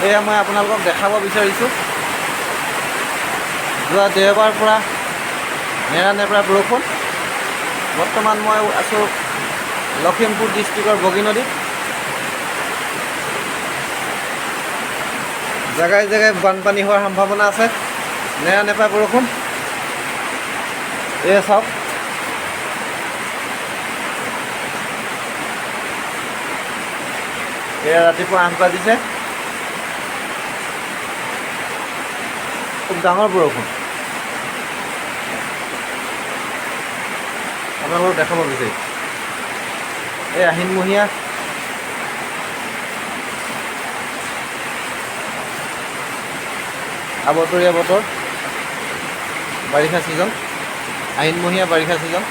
এয়া মই আপোনালোকক দেখাব বিচাৰিছোঁ যোৱা দেওবাৰ পৰা নেৰানেপেৰা বৰষুণ। বৰ্তমান মই আছোঁ লখিমপুৰ ডিষ্ট্ৰিক্টৰ বগীনদীত। জেগাই জেগাই বানপানী হোৱাৰ সম্ভাৱনা আছে। নেৰানেপেৰা বৰষুণ। এয়া চাওক, এয়া ৰাতিপুৱা 8 বাজিছে। খুব ডাঙৰ বৰষুণ। আপোনালোকক দেখাব বিচাৰিছোঁ এই আহিনমহীয়া আবতৰীয়া বতৰ, বাৰিষা ছিজন, আহিনমহীয়া বাৰিষা ছিজন।